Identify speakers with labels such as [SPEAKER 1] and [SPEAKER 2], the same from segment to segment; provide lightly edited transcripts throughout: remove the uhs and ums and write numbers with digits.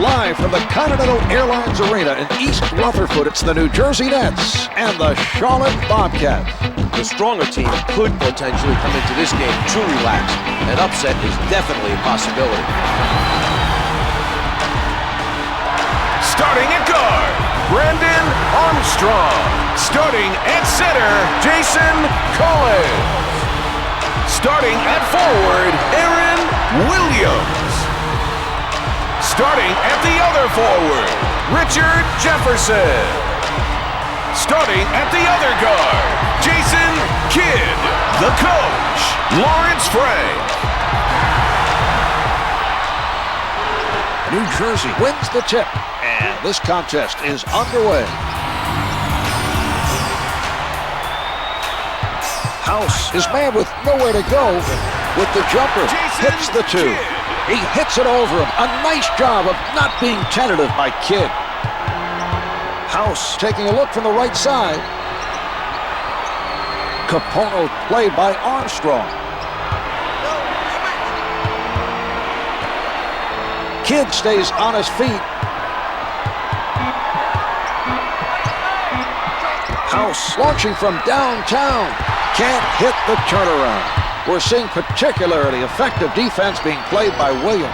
[SPEAKER 1] Live from the Continental Airlines Arena in East Rutherford, it's the New Jersey Nets and the Charlotte Bobcats.
[SPEAKER 2] The stronger team could potentially come into this game too relaxed. An upset is definitely a possibility.
[SPEAKER 3] Starting at guard, Brandon Armstrong. Starting at center, Jason Collins. Starting at forward, Aaron Williams. Starting at the other forward, Richard Jefferson. Starting at the other guard, Jason Kidd. The coach, Lawrence Frank.
[SPEAKER 1] New Jersey wins the tip, and this contest is underway. House is man with nowhere to go with the jumper. Hits the two. He hits it over him. A nice job of not being tentative by Kidd. House taking a look from the right side. Capono played by Armstrong. Kidd stays on his feet. House launching from downtown. Can't hit the turnaround. We're seeing particularly effective defense being played by Williams.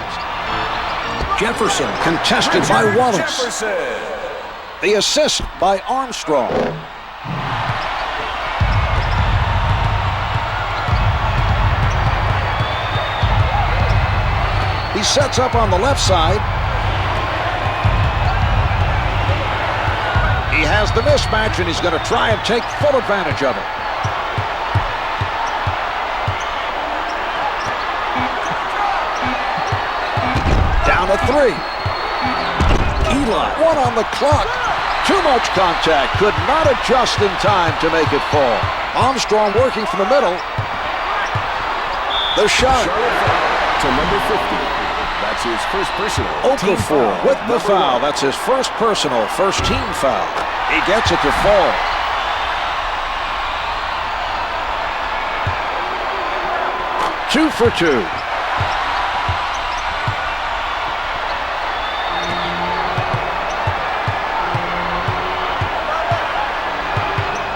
[SPEAKER 1] Jefferson contested by Wallace. The assist by Armstrong. He sets up on the left side. He has the mismatch, and he's going to try and take full advantage of it. Down to three. Eli, one on the clock. Too much contact. Could not adjust in time to make it fall. Armstrong working from the middle. The shot.
[SPEAKER 3] To number 50. That's his first personal.
[SPEAKER 1] Okafor with the foul. That's his first personal, first team foul. He gets it to fall. Two for two.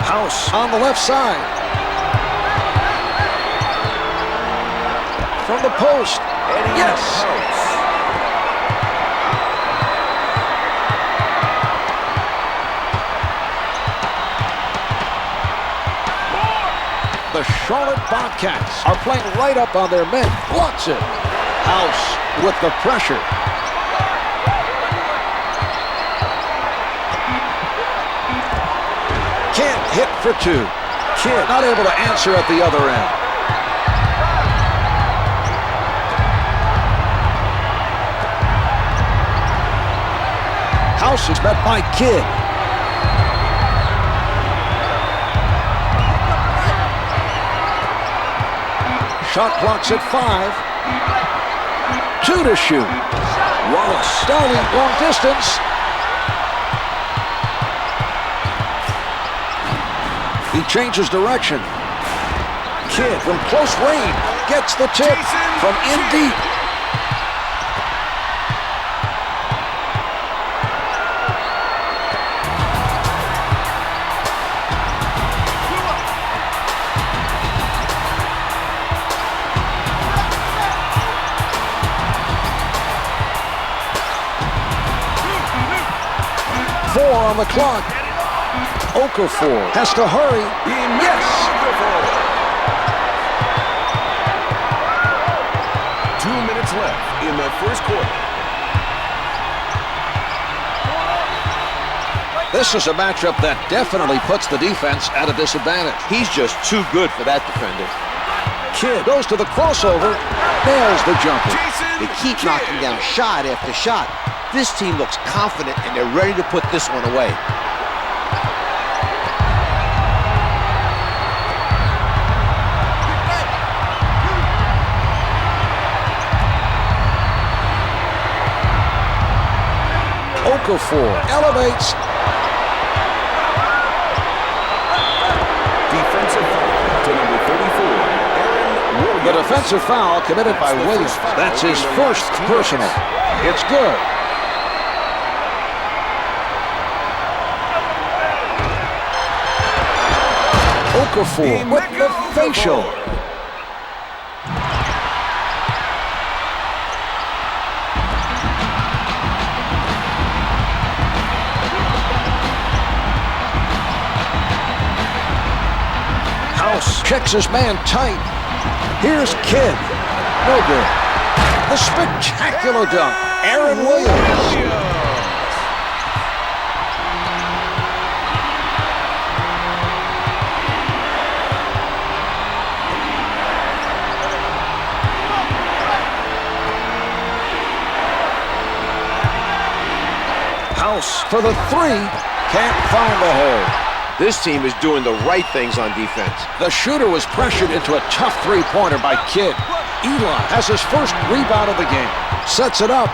[SPEAKER 1] House on the left side. From the post. Yes. The Charlotte Bobcats are playing right up on their men. Blocks it. House with the pressure. Can't hit for two. Kidd not able to answer at the other end. House is met by Kidd. Shot clock's at 5. 2 to shoot. Wallace starting long distance. He changes direction. Kidd from close range gets the tip from in deep. Four on the clock. Okafor has to hurry. Yes!
[SPEAKER 3] 2 minutes left in the first quarter.
[SPEAKER 1] This is a matchup that definitely puts the defense at a disadvantage.
[SPEAKER 2] He's just too good for that defender.
[SPEAKER 1] Kidd goes to the crossover, nails the jumper.
[SPEAKER 2] They keep knocking down shot after shot. This team looks confident and they're ready to put this one away.
[SPEAKER 1] Okafor elevates.
[SPEAKER 3] Defensive foul to number 34, Aaron Williams.
[SPEAKER 1] The defensive foul committed by Williams. That's his first personal. It's good. Okafor with the facial. House checks his man tight. Here's Kidd. No good. The spectacular dunk. Aaron Williams. House for the three. Can't find the hole.
[SPEAKER 2] This team is doing the right things on defense.
[SPEAKER 1] The shooter was pressured into a tough three-pointer by Kidd. Eli has his first rebound of the game. Sets it up.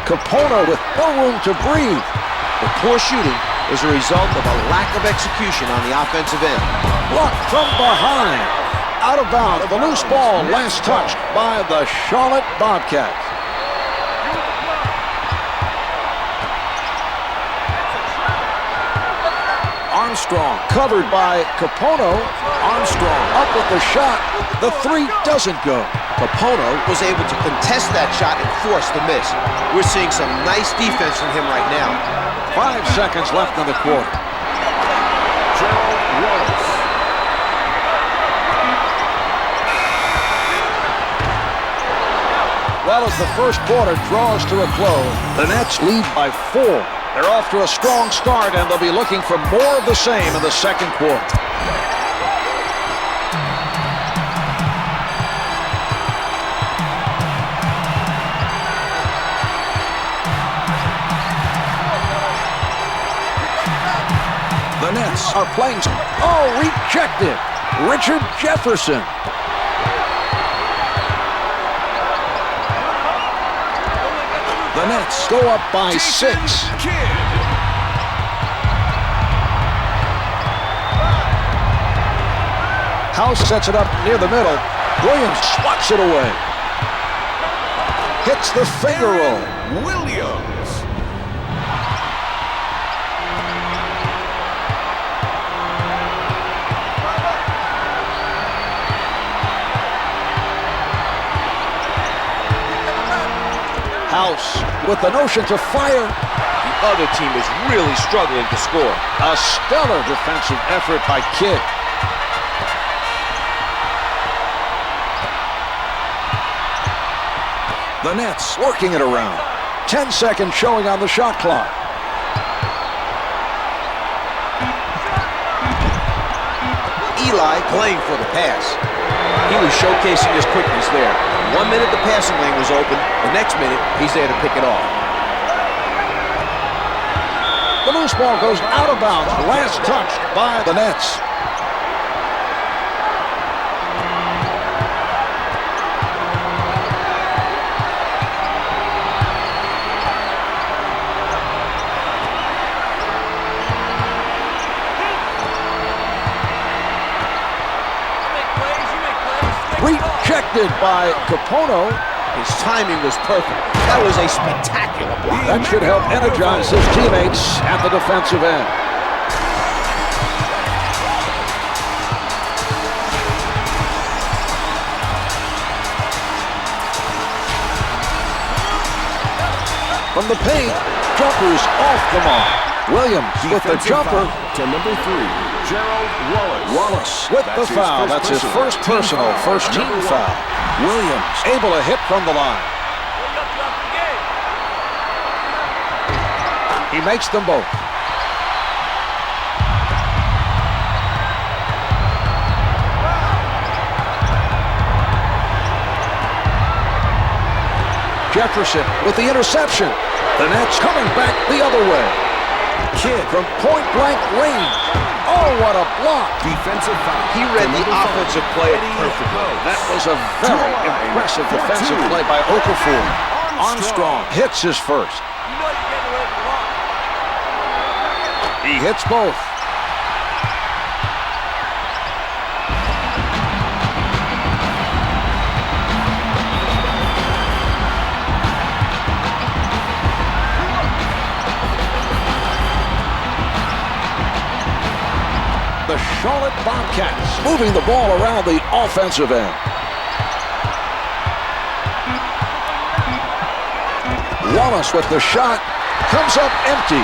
[SPEAKER 1] Capono with no room to breathe.
[SPEAKER 2] The poor shooting is a result of a lack of execution on the offensive end.
[SPEAKER 1] Blocked from behind. Out of bounds. The loose ball last touched by the Charlotte Bobcats. Armstrong covered by Capono. Armstrong up with the shot. The three doesn't go.
[SPEAKER 2] Capono was able to contest that shot and force the miss. We're seeing some nice defense from him right now.
[SPEAKER 1] 5 seconds left in the quarter. Well, as the first quarter draws to a close, the Nets lead by 4. They're off to a strong start, and they'll be looking for more of the same in the second quarter. The Nets are playing. Oh, rejected. Richard Jefferson. The Nets go up by 6. House sets it up near the middle. Williams swats it away. Hits the finger roll.
[SPEAKER 3] Williams.
[SPEAKER 1] House with the notion to fire.
[SPEAKER 2] The other team is really struggling to score.
[SPEAKER 1] A stellar defensive effort by Kidd. The Nets working it around. 10 seconds showing on the shot clock.
[SPEAKER 2] Eli playing for the pass. He was showcasing his quickness there. 1 minute the passing lane was open. The next minute, he's there to pick it off.
[SPEAKER 1] The loose ball goes out of bounds. Last touched by the Nets. Rejected by Capono.
[SPEAKER 2] His timing was perfect. That was a spectacular block.
[SPEAKER 1] That should help energize his teammates at the defensive end. From the paint, jumpers off the mark. Williams with the jumper.
[SPEAKER 3] To number 3. Gerald
[SPEAKER 1] Wallace with the foul. That's his first personal, first team foul. Williams able to hit from the line. He makes them both. Jefferson with the interception. The Nets coming back the other way. Kidd from point-blank range. Oh, what a block.
[SPEAKER 3] Defensive foul.
[SPEAKER 2] He read the offensive play perfectly.
[SPEAKER 1] That was a very impressive defensive play by Okafor. Armstrong hits his first. He hits both. Charlotte Bobcats moving the ball around the offensive end. Wallace with the shot. Comes up empty.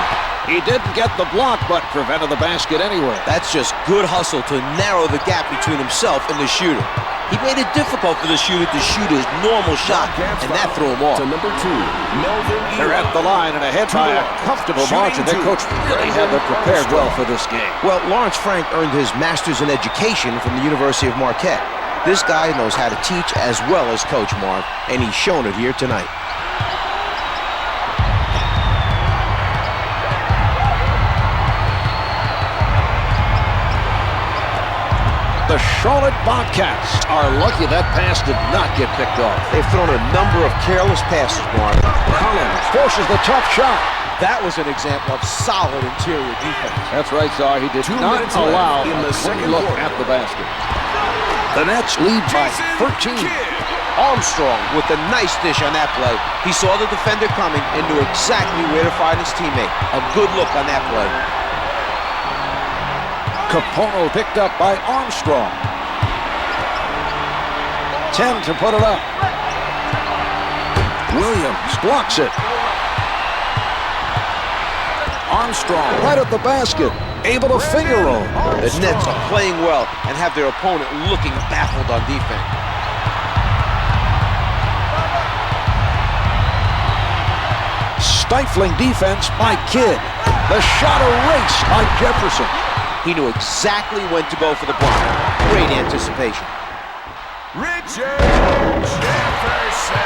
[SPEAKER 1] He didn't get the block, but prevented the basket anyway.
[SPEAKER 2] That's just good hustle to narrow the gap between himself and the shooter. He made it difficult for the shooter to shoot his normal shot, and that threw him off.
[SPEAKER 3] To number 2, Melvin Eli.
[SPEAKER 1] They're at the line and ahead by a comfortable margin. Their coach really had them prepared well for this game.
[SPEAKER 2] Well, Lawrence Frank earned his master's in education from the University of Marquette. This guy knows how to teach as well as coach, Marv, and he's shown it here tonight.
[SPEAKER 1] The Charlotte Bobcats are lucky that pass did not get picked off.
[SPEAKER 2] They've thrown a number of careless passes, Marv.
[SPEAKER 1] Collins forces the tough shot.
[SPEAKER 2] That was an example of solid interior defense.
[SPEAKER 1] That's right, Czar. He did not allow a quick look at the basket. The Nets lead by 13.
[SPEAKER 2] Armstrong with a nice dish on that play. He saw the defender coming and knew exactly where to find his teammate. A good look on that play.
[SPEAKER 1] Capono picked up by Armstrong. 10 to put it up. Williams blocks it. Armstrong right at the basket. Able to finger roll.
[SPEAKER 2] The Nets are playing well and have their opponent looking baffled on defense.
[SPEAKER 1] Stifling defense by Kidd. The shot erased by Jefferson.
[SPEAKER 2] He knew exactly when to go for the block. Great anticipation.
[SPEAKER 3] Richard Jefferson.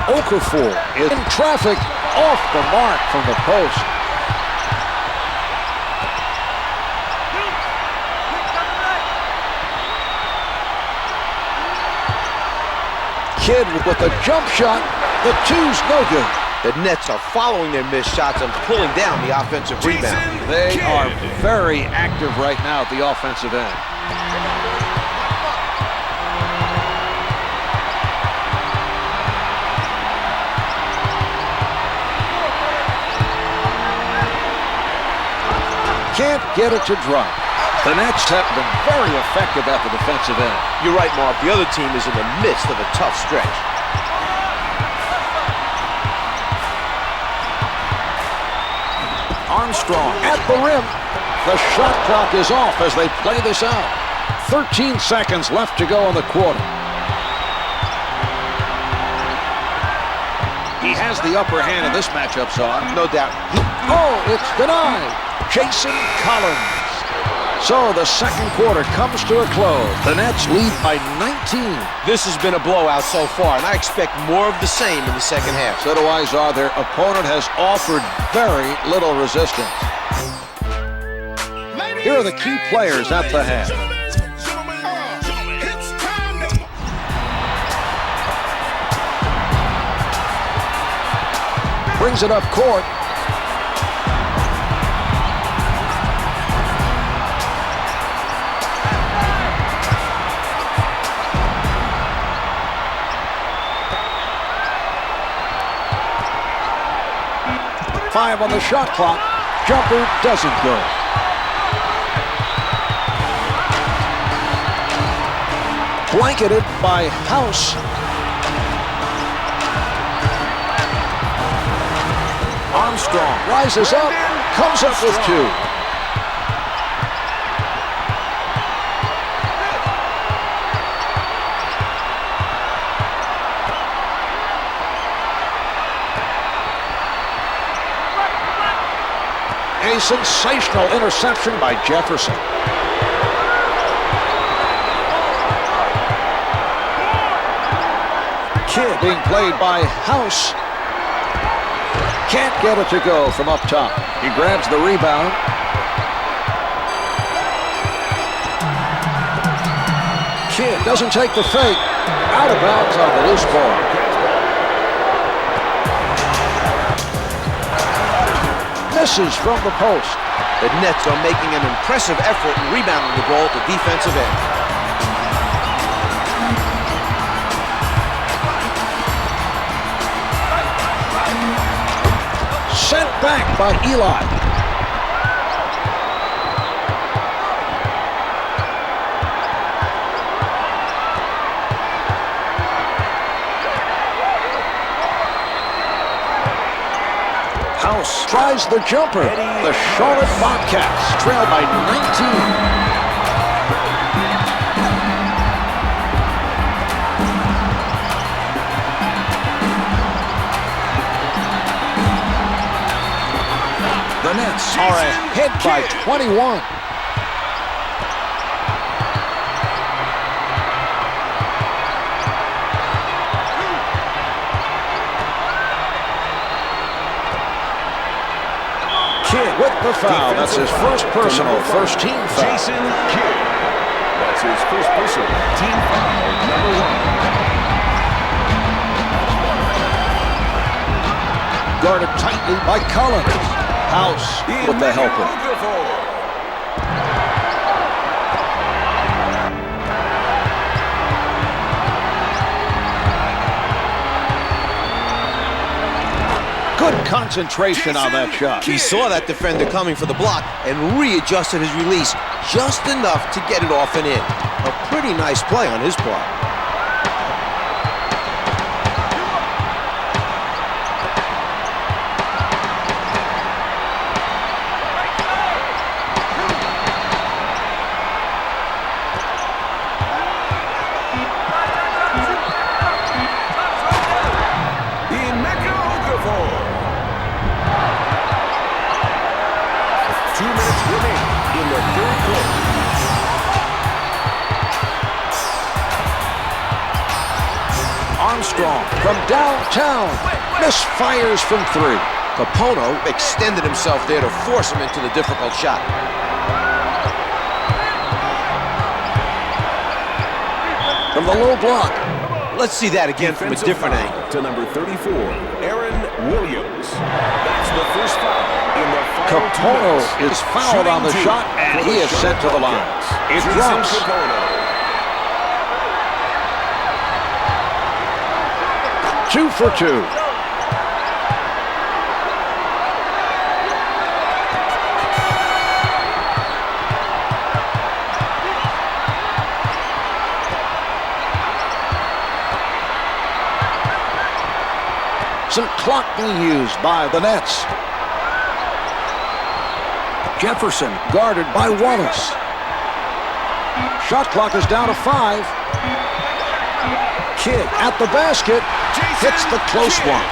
[SPEAKER 1] Okafor is in traffic, off the mark from the post. Kidd with a jump shot. The two's no good.
[SPEAKER 2] The Nets are following their missed shots and pulling down the offensive rebound.
[SPEAKER 1] They are very active right now at the offensive end. Can't get it to drop. The Nets have been very effective at the defensive end.
[SPEAKER 2] You're right, Mark. The other team is in the midst of a tough stretch.
[SPEAKER 1] Armstrong at the rim. The shot clock is off as they play this out. 13 seconds left to go in the quarter. He has the upper hand in this matchup, Czar.
[SPEAKER 2] No doubt.
[SPEAKER 1] Oh, it's denied. Jason Collins. So the second quarter comes to a close. The Nets lead by 19.
[SPEAKER 2] This has been a blowout so far, and I expect more of the same in the second half.
[SPEAKER 1] So do I, Czar. Their opponent has offered very little resistance. Here are the key players at the half. Brings it up court. Five on the shot clock. Jumper doesn't go. Blanketed by House. Armstrong rises up, comes up with two. A sensational interception by Jefferson. Kidd being played by House. Can't get it to go from up top. He grabs the rebound. Kidd doesn't take the fake. Out of bounds on the loose ball. Misses from the post.
[SPEAKER 2] The Nets are making an impressive effort in rebounding the ball at the defensive end.
[SPEAKER 1] Sent back by Eli. House tries the jumper. The Charlotte Bobcats trail by 19. The Nets are ahead by 21. Kidd with the foul. That's his first personal, first team foul.
[SPEAKER 3] Jason Kidd. That's his first personal, team foul, number 1.
[SPEAKER 1] Guarded tightly by Collins. House with the helper. Good concentration on that shot.
[SPEAKER 2] He saw that defender coming for the block and readjusted his release just enough to get it off and in. A pretty nice play on his part.
[SPEAKER 1] Armstrong from downtown misfires from 3.
[SPEAKER 2] Capono extended himself there to force him into the difficult shot.
[SPEAKER 1] From the low block.
[SPEAKER 2] Let's see that again from a different angle.
[SPEAKER 3] To number 34, Aaron Williams. That's the first foul in the final
[SPEAKER 1] Capono
[SPEAKER 3] 2 minutes.
[SPEAKER 1] is fouled on the shot, and he is sent to the line. It drops.
[SPEAKER 3] Capono.
[SPEAKER 1] 2 for 2. Some clock being used by the Nets. Jefferson guarded by Wallace. Shot clock is down to 5. Kidd at the basket. Hits the close one.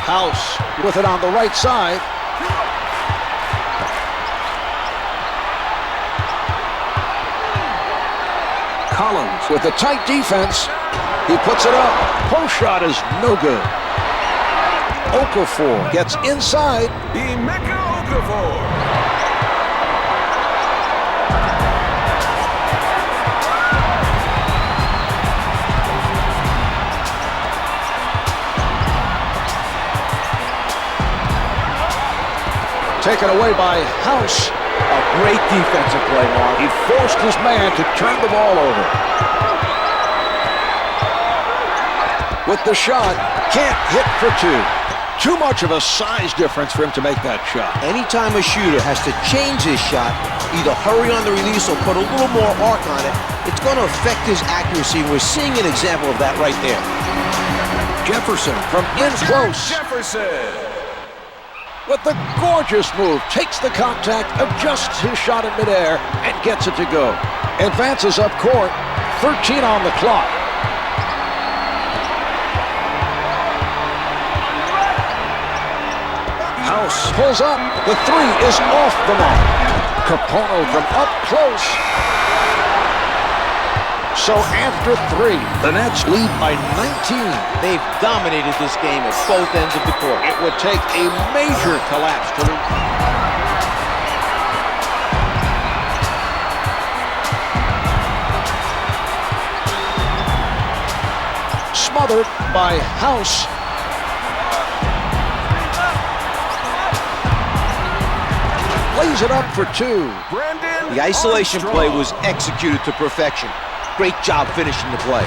[SPEAKER 1] House with it on the right side. Collins with a tight defense. He puts it up. Post shot is no good. Okafor gets inside.
[SPEAKER 3] Emeka Okafor.
[SPEAKER 1] Taken away by House.
[SPEAKER 2] A great defensive play, Mark.
[SPEAKER 1] He forced his man to turn the ball over. With the shot, can't hit for 2. Too much of a size difference for him to make that shot.
[SPEAKER 2] Anytime a shooter has to change his shot, either hurry on the release or put a little more arc on it, it's going to affect his accuracy. We're seeing an example of that right there.
[SPEAKER 1] Jefferson from in close.
[SPEAKER 3] Jefferson.
[SPEAKER 1] With the gorgeous move, takes the contact, adjusts his shot in midair, and gets it to go. Advances up court, 13 on the clock. House pulls up, the 3 is off the mark. Capono from up close. So after 3, the Nets lead by 19.
[SPEAKER 2] They've dominated this game at both ends of the court.
[SPEAKER 1] It would take a major collapse to lose. Smothered by House. lays it up for two.
[SPEAKER 3] Brandon
[SPEAKER 2] The isolation
[SPEAKER 3] Armstrong.
[SPEAKER 2] play was executed to perfection. Great job finishing the play.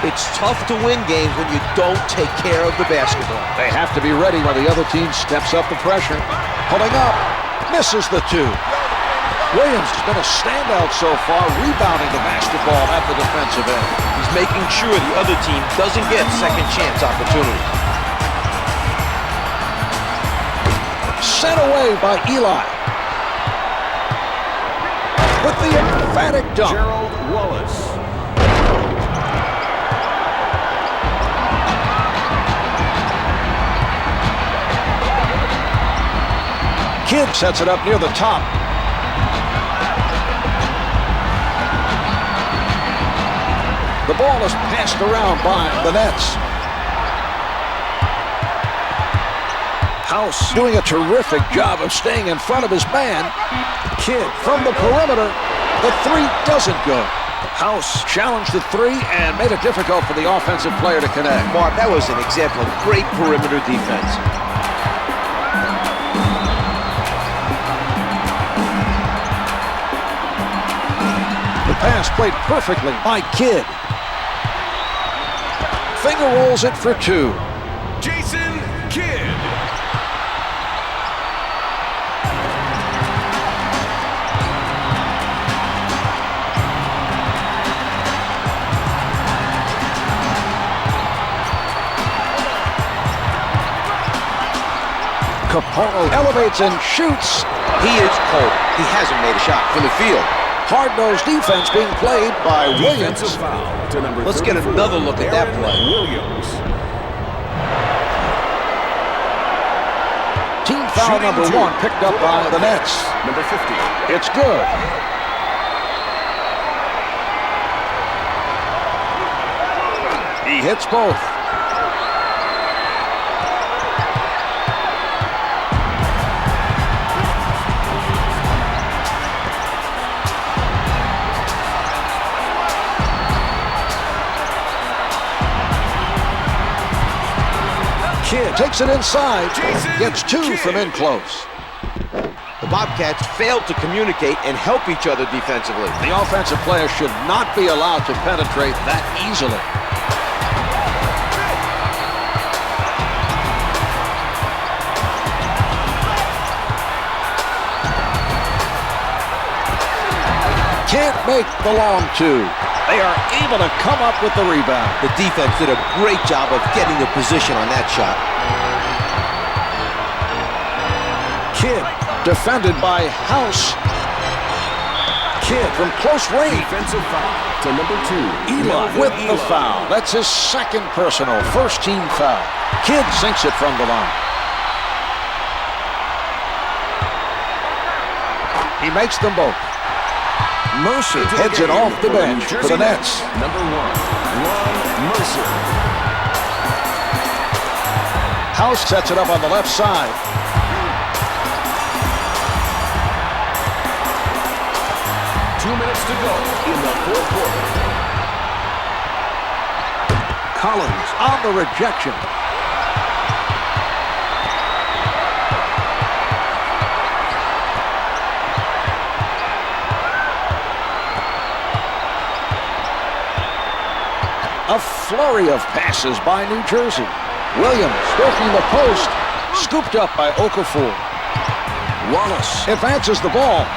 [SPEAKER 2] It's tough to win games when you don't take care of the basketball.
[SPEAKER 1] They have to be ready when the other team steps up the pressure. Pulling up, misses the two. Williams has been a standout so far, rebounding the basketball at the defensive end.
[SPEAKER 2] He's making sure the other team doesn't get second chance opportunity.
[SPEAKER 1] Sent away by Eli. With the emphatic dunk.
[SPEAKER 3] Gerald Wallace.
[SPEAKER 1] Kidd sets it up near the top. The ball is passed around by the Nets. House doing a terrific job of staying in front of his man. Kidd from the perimeter. The three doesn't go. House challenged the three and made it difficult for the offensive player to connect.
[SPEAKER 2] Mark, that was an example of great perimeter defense.
[SPEAKER 1] The pass played perfectly by Kidd. Finger rolls it for two.
[SPEAKER 3] Jason Kidd.
[SPEAKER 1] Capono elevates and shoots.
[SPEAKER 2] He is cold. He hasn't made a shot from the field.
[SPEAKER 1] Hard-nosed defense being played by Williams.
[SPEAKER 3] Defensive foul to number
[SPEAKER 2] Let's get
[SPEAKER 3] 34,
[SPEAKER 2] another look at that
[SPEAKER 3] Aaron
[SPEAKER 2] play.
[SPEAKER 3] Williams.
[SPEAKER 1] Team foul
[SPEAKER 3] Shooting
[SPEAKER 1] number
[SPEAKER 3] two.
[SPEAKER 1] one picked up by the Nets.
[SPEAKER 3] Number 50.
[SPEAKER 1] It's good. He hits both. Kidd takes it inside,
[SPEAKER 3] Jason
[SPEAKER 1] gets two
[SPEAKER 3] Kidd.
[SPEAKER 1] from in close.
[SPEAKER 2] The Bobcats failed to communicate and help each other defensively.
[SPEAKER 1] The offensive player should not be allowed to penetrate that easily. Can't make the long two. They are able to come up with the rebound.
[SPEAKER 2] The defense did a great job of getting the position on that shot.
[SPEAKER 1] Kidd defended by House. Kidd from close range.
[SPEAKER 3] Defensive foul to number 2.
[SPEAKER 1] Eli with the foul. That's his second personal, first team foul. Kidd sinks it from the line. He makes them both. Mercer heads it off the bench for the Nets.
[SPEAKER 3] Number 1, Ron Mercer.
[SPEAKER 1] House sets it up on the left side.
[SPEAKER 3] Two minutes to go in the fourth quarter.
[SPEAKER 1] Collins on the rejection. A flurry of passes by New Jersey. Williams working the post. Scooped up by Okafor. Wallace advances the ball.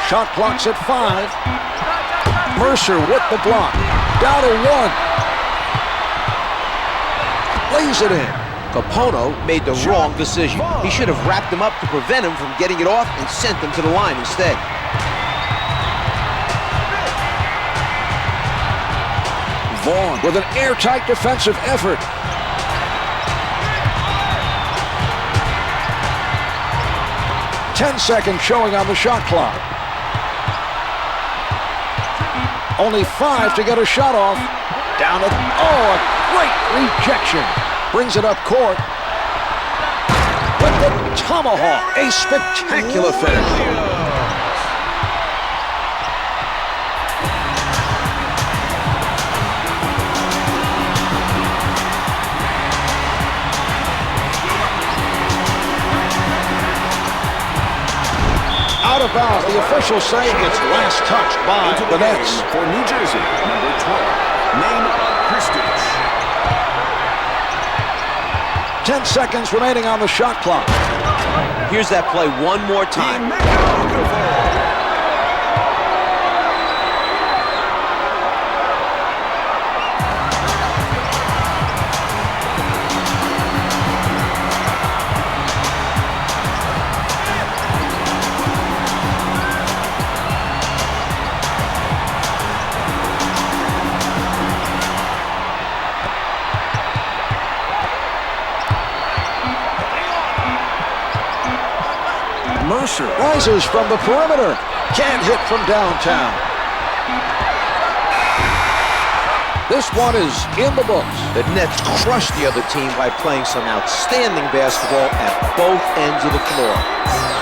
[SPEAKER 1] Shot clock's at 5. Mercer with the block. Down to 1. Lays it in.
[SPEAKER 2] Capono made the wrong decision. He should have wrapped him up to prevent him from getting it off and sent him to the line instead.
[SPEAKER 1] Vaughn with an airtight defensive effort. Ten-second showing on the shot clock. Only 5 to get a shot off. Down at, a Great rejection. Brings it up court. With the tomahawk. A spectacular finish. Out of bounds. The officials say it's last touched by the Nets.
[SPEAKER 3] For New Jersey, number 12, name Christich.
[SPEAKER 1] 10 seconds remaining on the shot clock.
[SPEAKER 2] Here's that play one more time.
[SPEAKER 1] Mercer rises from the perimeter. Can't hit from downtown. This one is in the books.
[SPEAKER 2] The Nets crushed the other team by playing some outstanding basketball at both ends of the floor.